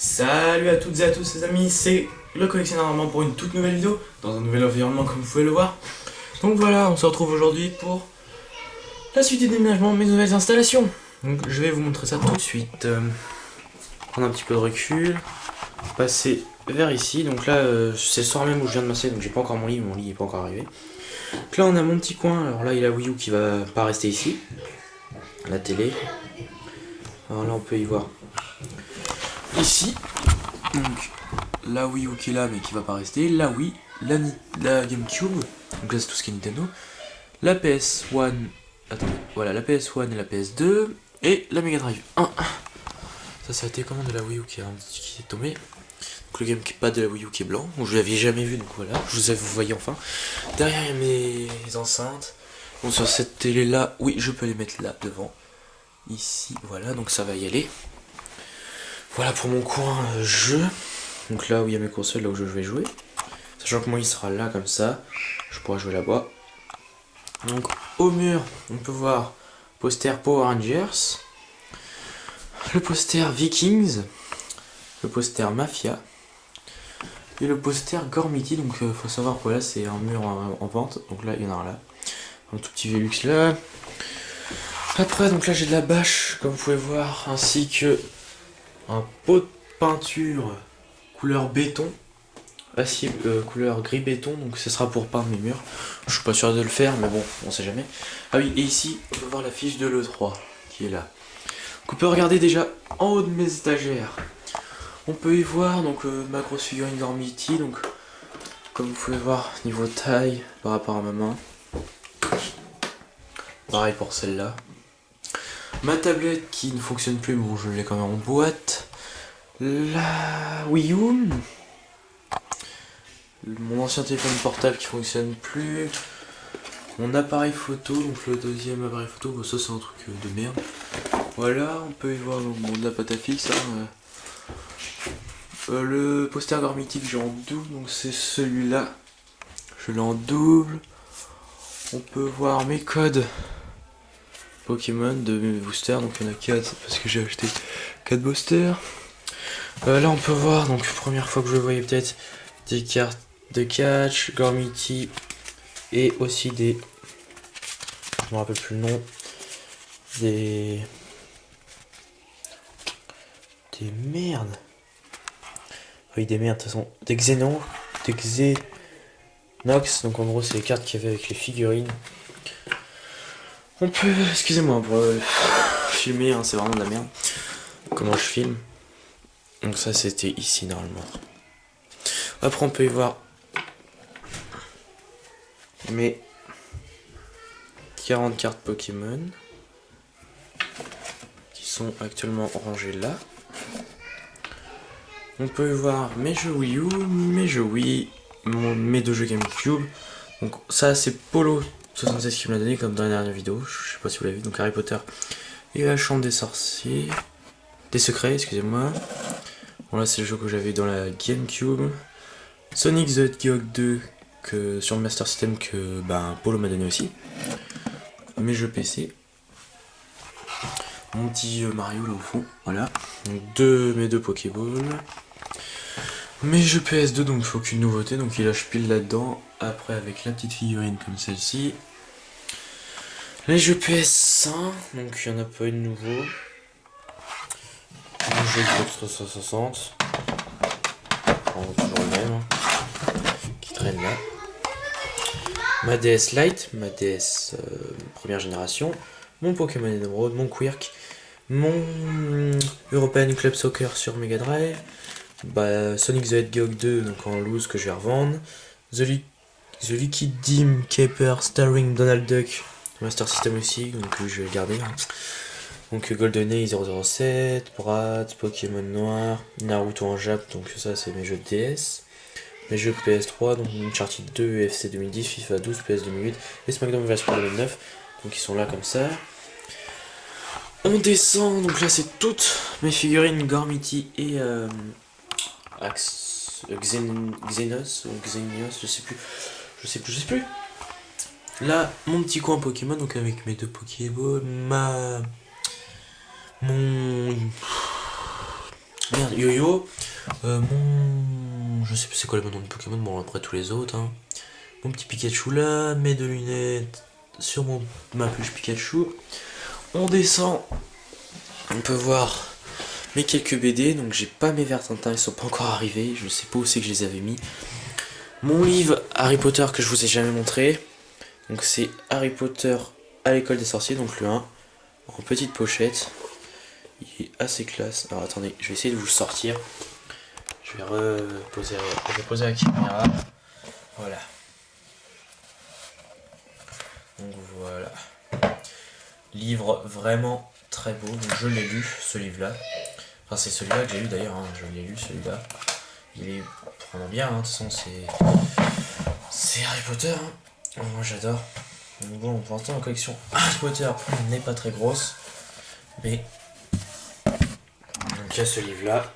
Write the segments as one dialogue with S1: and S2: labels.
S1: Salut à toutes et à tous les amis, c'est le collectionneur Normand pour une toute nouvelle vidéo, dans un nouvel environnement comme vous pouvez le voir. Donc voilà, on se retrouve aujourd'hui pour la suite des déménagements, mes nouvelles installations. Donc je vais vous montrer ça tout de suite. Prendre un petit peu de recul, passer vers ici. Donc là, c'est le soir même où je viens de m'installer, donc j'ai pas encore mon lit est pas encore arrivé. Donc là on a mon petit coin, alors là il y a la Wii U qui va pas rester ici. La télé. Alors là on peut y voir ici. Donc la Wii U qui est là mais qui va pas rester, la Wii, la GameCube, donc là c'est tout ce qui est Nintendo, la PS1, attendez, voilà la PS1 et la PS2, et la Mega Drive 1. Ça c'est la télécommande de la Wii U qui est tombée. Donc le gamepad de la Wii U qui est blanc, je l'avais jamais vu, donc voilà, vous voyez enfin. Derrière il y a mes enceintes. Bon, sur cette télé là, oui je peux les mettre là devant. Ici, voilà, donc ça va y aller. Voilà pour mon coin jeu. Donc là où il y a mes consoles, là où je vais jouer. Sachant que moi il sera là comme ça. Je pourrai jouer là-bas. Donc au mur, on peut voir poster Power Rangers. Le poster Vikings. Le poster Mafia. Et le poster Gormiti. Donc faut savoir que là c'est un mur en vente. Donc là il y en a un là. Un tout petit Velux là. Après donc là j'ai de la bâche comme vous pouvez voir. Ainsi que un pot de peinture couleur béton, acier couleur gris béton, donc ce sera pour peindre mes murs. Je suis pas sûr de le faire, mais bon, on sait jamais. Ah oui, et ici, on peut voir la fiche de l'E3 qui est là. Donc on peut regarder déjà en haut de mes étagères. On peut y voir donc ma grosse figurine Gormiti, donc comme vous pouvez voir, niveau taille par rapport à ma main. Pareil pour celle-là. Ma tablette qui ne fonctionne plus, bon je l'ai quand même en boîte. La Wii U. Mon ancien téléphone portable qui fonctionne plus. Mon appareil photo, donc le deuxième appareil photo, bon, ça c'est un truc de merde. Voilà, on peut y voir bon, de la pâte à fixe. Le poster Gormiti que j'ai en double, donc c'est celui-là. Je l'ai en double. On peut voir mes codes Pokémon de mes boosters, donc il y en a 4 parce que j'ai acheté 4 boosters. Là on peut voir, donc première fois que je voyais peut-être des cartes de catch, Gormiti et aussi des... Je me rappelle plus le nom. Des merdes. Oui des merdes de toute façon. Des Xenon. Des Xenox. Donc en gros c'est les cartes qu'il y avait avec les figurines. On peut... Excusez-moi pour filmer, hein, c'est vraiment de la merde. Comment je filme. Donc ça c'était ici normalement. Après on peut y voir mes 40 cartes Pokémon qui sont actuellement rangées là. On peut y voir mes jeux Wii U, mes jeux Wii, mes deux jeux GameCube. Donc ça c'est Polo 76 qui me l'a donné comme dans la dernière vidéo, je sais pas si vous l'avez vu, donc Harry Potter et la chambre des sorciers, des secrets, excusez-moi. Bon là c'est le jeu que j'avais dans la GameCube. Sonic the Hedgehog 2 que, sur le Master System que Polo m'a donné aussi. Mes jeux PC. Mon petit Mario là au fond, voilà. Donc mes deux Pokéballs. Mes jeux PS2, donc il faut aucune nouveauté, donc il a je pile là-dedans. Après avec la petite figurine comme celle-ci. Les jeux PS1, donc il n'y en a pas eu de nouveau. Mon jeu Xbox 360. Toujours le même. Hein, qui traîne là. Ma DS Lite, ma DS première génération. Mon Pokémon Emerald, mon Quirk. Mon European Club Soccer sur Mega Drive. Sonic the Hedgehog 2 donc en loose que je vais revendre. The Liquid Dim Caper starring Donald Duck Master System aussi, donc je vais garder. Donc GoldenEye 007, Bratz, Pokémon Noir, Naruto en Jap, donc ça c'est mes jeux de DS. Mes jeux PS3, donc Uncharted 2, UFC 2010, FIFA 12, PS 2008 et SmackDown vs 2009, donc ils sont là comme ça. On descend, donc là c'est toutes mes figurines Gormiti et Xenos, je sais plus. Là, mon petit coin Pokémon, donc avec mes deux Pokéballs,
S2: Merde, Yo-Yo. Je sais plus c'est quoi le nom de Pokémon, bon après tous les autres. Hein. Mon petit Pikachu là, mes 2 lunettes sur ma peluche Pikachu. On descend. On peut voir mes quelques BD, donc j'ai pas mes verts tintins, ils sont pas encore arrivés, je sais pas où c'est que je les avais mis. Mon livre Harry Potter que je vous ai jamais montré, donc c'est Harry Potter à l'école des sorciers, donc le 1, en petite pochette. Il est assez classe. Alors attendez, je vais essayer de vous le sortir. Je vais poser la caméra. Voilà. Donc voilà. Livre vraiment très beau. Donc je l'ai lu, ce livre-là. Enfin, c'est celui-là que j'ai lu d'ailleurs. Hein. Je l'ai lu, celui-là. Il est vraiment bien. Hein. De toute façon, c'est Harry Potter. Hein. Moi, j'adore. Donc bon, pour l'instant, la collection Harry Potter n'est pas très grosse. Mais donc il y a ce livre-là.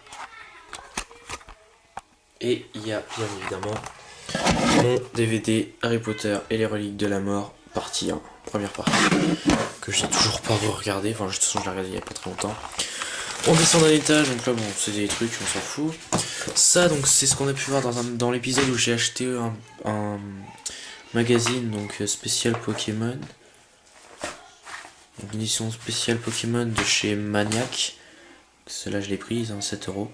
S2: Et il y a bien évidemment mon DVD Harry Potter et les reliques de la mort, partie 1, première partie, que j'ai toujours pas regardé, enfin de toute façon je l'ai regardé il y a pas très longtemps. On descend d'un étage, donc là bon c'est des trucs, on s'en fout. Ça donc c'est ce qu'on a pu voir dans l'épisode où j'ai acheté un magazine donc spécial Pokémon. Donc une édition spéciale Pokémon de chez Maniac. Celle-là je l'ai prise, hein, 7€.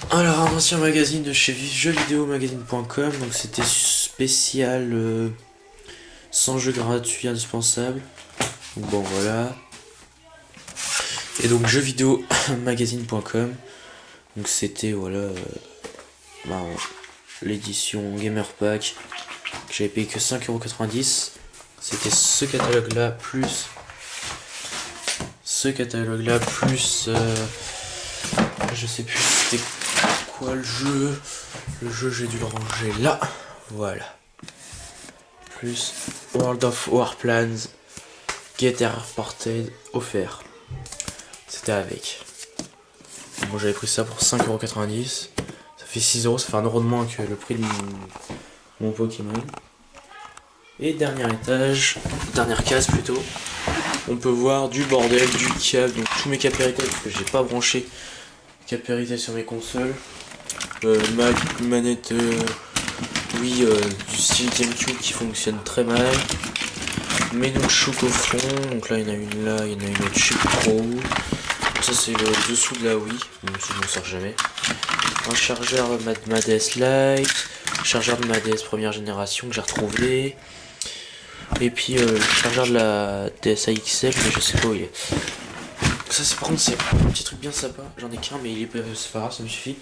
S2: Alors un ancien magazine de chez jeuxvideomagazine.com, donc c'était spécial sans jeu gratuit indispensable. Donc bon voilà. Et donc jeuxvideomagazine.com, donc c'était voilà l'édition Gamer Pack que j'avais payé que 5,90€. C'était ce catalogue là plus je sais plus c'était quoi le jeu. Le jeu j'ai dû le ranger là. Voilà. Plus World of Warplanes Get Reported offert. C'était avec. Bon j'avais pris ça pour 5,90€. Ça fait 6€, ça fait 1€ de moins que le prix de mon Pokémon. Et dernière case plutôt. On peut voir du bordel, du câble, donc tous mes capérités parce que j'ai pas branché capérité sur mes consoles. Manette Wii du style GameCube qui fonctionne très mal. Mes nunchuks au fond, donc là il y en a une là, il y en a une autre, je sais plus trop où. Ça c'est le dessous de la Wii, même si je m'en sors jamais. Un chargeur de ma DS Lite, un chargeur de ma DS première génération que j'ai retrouvé. Et puis le chargeur de la DSi XL, mais je sais pas où il est. Ça c'est par contre c'est un petit truc bien sympa, j'en ai qu'un mais c'est pas grave, ça me suffit.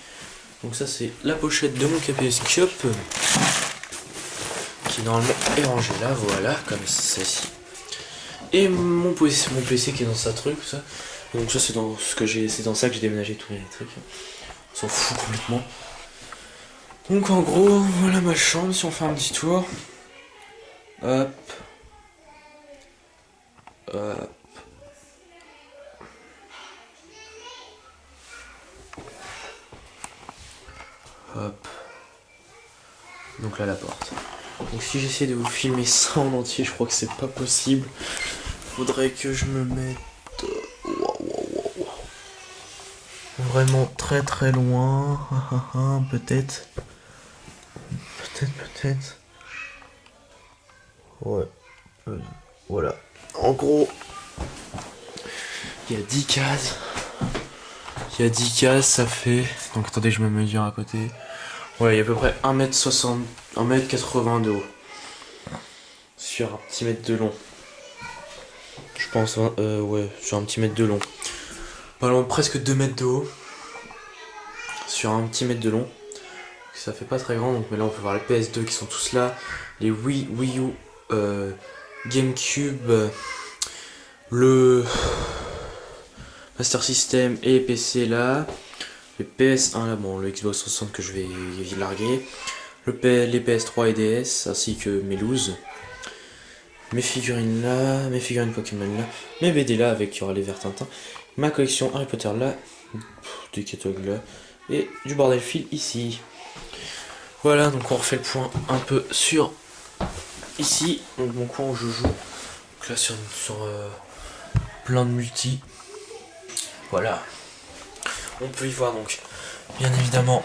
S2: Donc ça c'est la pochette de mon capéscope qui normalement est rangée là, voilà, comme celle-ci. Et mon PC qui est dans sa truc, ça. Donc ça c'est dans ça que j'ai déménagé tous les trucs. On s'en fout complètement. Donc en gros, voilà ma chambre si on fait un petit tour. Hop. Hop. Hop. Donc là la porte. Donc si j'essaie de vous filmer ça en entier, je crois que c'est pas possible. Faudrait que je me mette vraiment très très loin. Peut-être. Ouais. Voilà. En gros, il y a 10 cases. Ça fait. Donc attendez, je me mesure à côté. Ouais, il y a à peu près 1m60, 1m80 de haut. Sur un petit mètre de long. Je pense, ouais, sur un petit mètre de long. Pas loin, presque 2 mètres de haut. Sur un petit mètre de long. Ça fait pas très grand, donc mais là on peut voir les PS2 qui sont tous là. Les Wii U, GameCube, le Master System et PC là. Le PS1 là, bon, le Xbox 360 que je vais larguer. Les PS3 et DS, ainsi que mes looses. Mes figurines là, mes figurines Pokémon là, mes BD là avec il y aura les verts Tintin. Ma collection Harry Potter là, des catalogues là, et du bordel fil ici. Voilà, donc on refait le point un peu sur ici, donc mon coin où je joue. Donc là sur plein de multi. Voilà. on peut y voir donc, bien évidemment,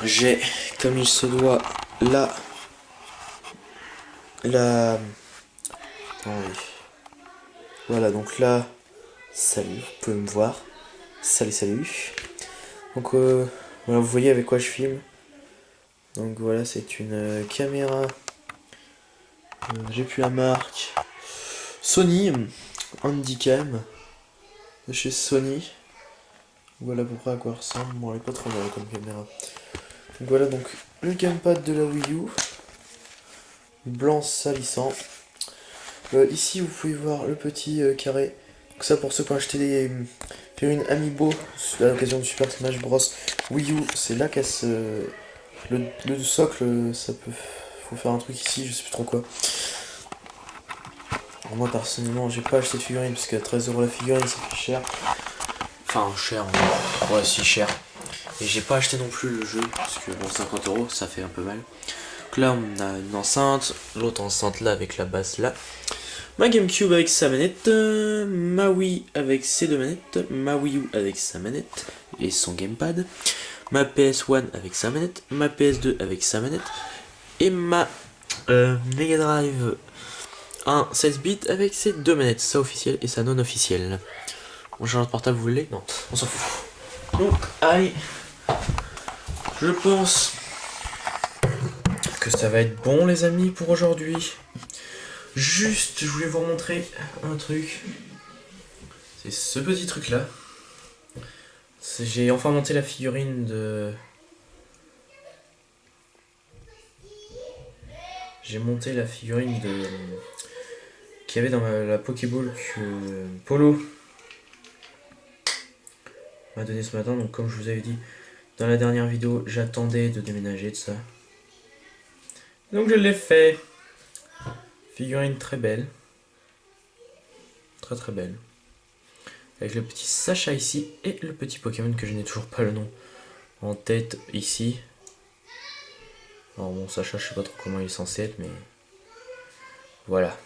S2: j'ai, comme il se doit, la... Attendez. Voilà, donc là, salut, vous pouvez me voir. Salut, salut. Donc voilà, vous voyez avec quoi je filme. Donc voilà, c'est une caméra. J'ai plus la marque. Sony Handycam de chez Sony. Voilà à peu près à quoi elle ressemble. Bon, elle est pas trop mal comme caméra. Donc voilà, donc le gamepad de la Wii U. Blanc salissant. Ici, vous pouvez voir le petit carré. Donc ça, pour ceux qui ont acheté des figurines Amiibo à l'occasion du Super Smash Bros. Wii U, c'est là qu'elle se... Le socle, ça peut... Faut faire un truc ici, je sais plus trop quoi. Alors moi, personnellement, j'ai pas acheté de figurine, parce qu'à 13€ la figurine, ça fait cher. Enfin, cher, ouais, si cher. Et j'ai pas acheté non plus le jeu, parce que bon, 50€, ça fait un peu mal. Donc là, on a une enceinte, l'autre enceinte là, avec la basse là. Ma GameCube avec sa manette, ma Wii avec ses deux manettes, ma Wii U avec sa manette et son gamepad, ma PS1 avec sa manette, ma PS2 avec sa manette, et ma Mega Drive 1 16 bits avec ses deux manettes, sa officielle et sa non officielle. Mon chargeur de portable, vous voulez? Non, on s'en fout. Donc, allez, je pense que ça va être bon les amis pour aujourd'hui. Juste, je voulais vous montrer un truc. C'est ce petit truc là. J'ai enfin monté la figurine de... J'ai monté la figurine de... qu'il y avait dans la Pokéball que Polo m'a donné ce matin. Donc comme je vous avais dit dans la dernière vidéo, j'attendais de déménager de ça. Donc je l'ai fait. Figurine très belle. Très très belle. Avec le petit Sacha ici et le petit Pokémon que je n'ai toujours pas le nom en tête ici. Alors bon, Sacha, je sais pas trop comment il est censé être, mais voilà.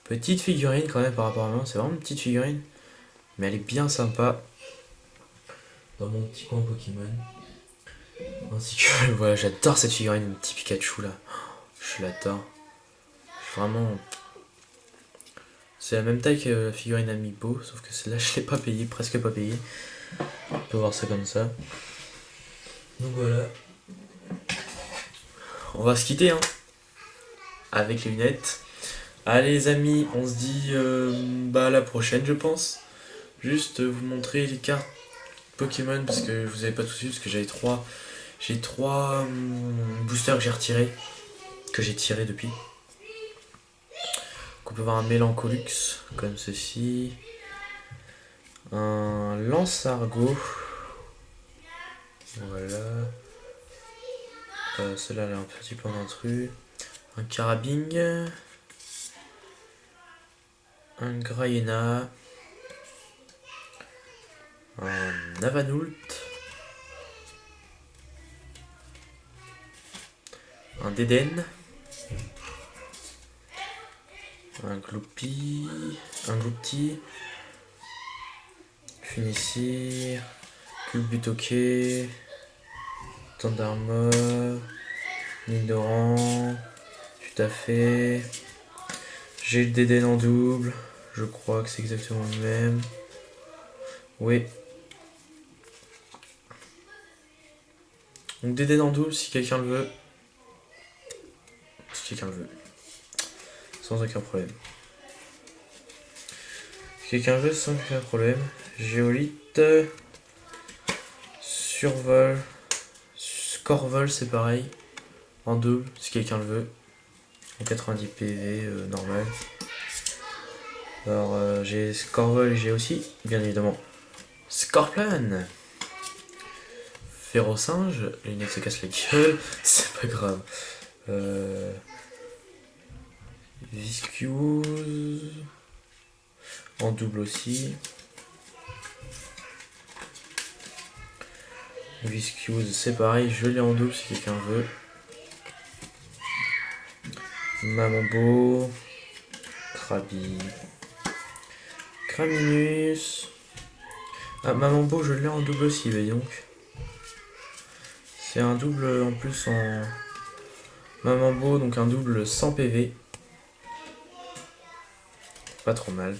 S2: Petite figurine quand même par rapport à moi, c'est vraiment une petite figurine, mais elle est bien sympa. Dans mon petit coin Pokémon. Ainsi que, voilà, j'adore cette figurine, le petit Pikachu là. Je l'adore. Vraiment... C'est la même taille que la figurine Amiibo, sauf que celle-là je l'ai pas payée, presque pas payée. On peut voir ça comme ça. Donc voilà. On va se quitter hein. Avec les lunettes. Allez les amis, on se dit à la prochaine je pense. Juste vous montrer les cartes Pokémon parce que je vous avais pas tout de suite parce que j'ai trois boosters que j'ai retirés. Que j'ai tiré depuis. On peut voir un Mélancolux comme ceci, un Lance-Argot, voilà, celle-là elle est un petit peu en intrus, un Carabing, un Graïena, un Navanult, un Dédenne, un Gloupy, un Gloupti, Funissir, Culbutoquet, Tandarma, Nidoran, tout à fait. J'ai le Dédenne en double, je crois que c'est exactement le même. Oui. Donc Dédenne en double si quelqu'un le veut. Si quelqu'un le veut. Sans aucun problème. Si quelqu'un veut, sans aucun problème. Géolite. Survol. Scorvol, c'est pareil. En double, si quelqu'un le veut. En 90 PV, normal. Alors, j'ai Scorvol et j'ai aussi, bien évidemment, Scorpion. Férocinge. Les lunettes se cassent la gueule. C'est pas grave. Viscuse en double aussi. Viscuse c'est pareil, je l'ai en double si quelqu'un veut. Mamambo, Krabi, Kraminus,
S1: Ah, Maman Beau, je l'ai en double aussi, mais donc. C'est un double en plus en Maman Beau, donc un double sans PV. Pas trop mal.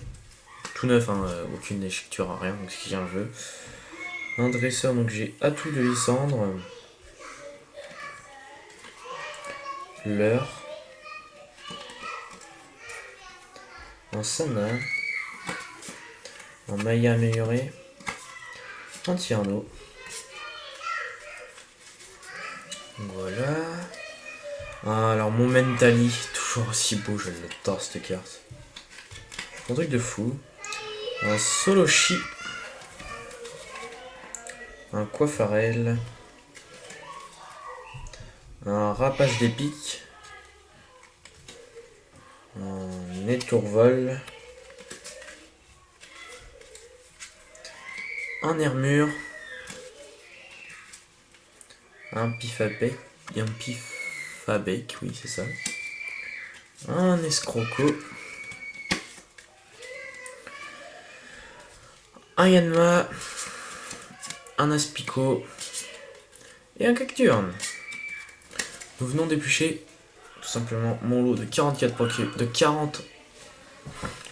S1: Tout neuf, hein, aucune déchiqueture, rien, donc c'est un jeu. Un dresseur, donc j'ai Atout de Lysandre. L'heure. Un Sana. Un Maya amélioré. Un Tierno. Voilà. Ah, alors mon Mentali, toujours aussi beau, je l'adore cette carte. Un truc de fou. Un Soloshi. Un Coiffarel. Un Rapace d'épique. Un Étourvol. Un Nermure. Un Pifabek. Un Pifabek, oui c'est ça. Un Escroco. Un Yanma. Un Aspico. Et un Cacturne. Nous venons d'éplucher tout simplement mon lot de 44 Pokémon. De 40.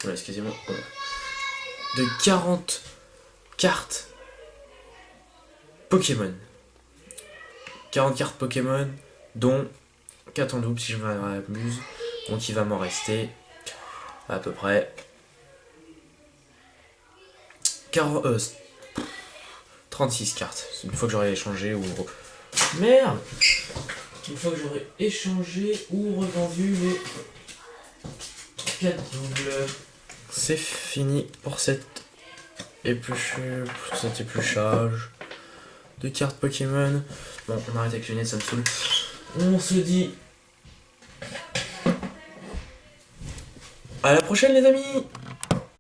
S1: Voilà, excusez-moi. Voilà. De 40 cartes Pokémon. 40 cartes Pokémon, dont 4 en double si je m'amuse. Donc il va m'en rester à peu près 36 cartes. Une fois que j'aurai échangé ou... Merde! Une fois que j'aurai échangé ou revendu les 4 doubles. C'est fini pour cette épluchage de cartes Pokémon. Bon, on arrête avec les lunettes, ça me saoule. On se dit à la prochaine les amis!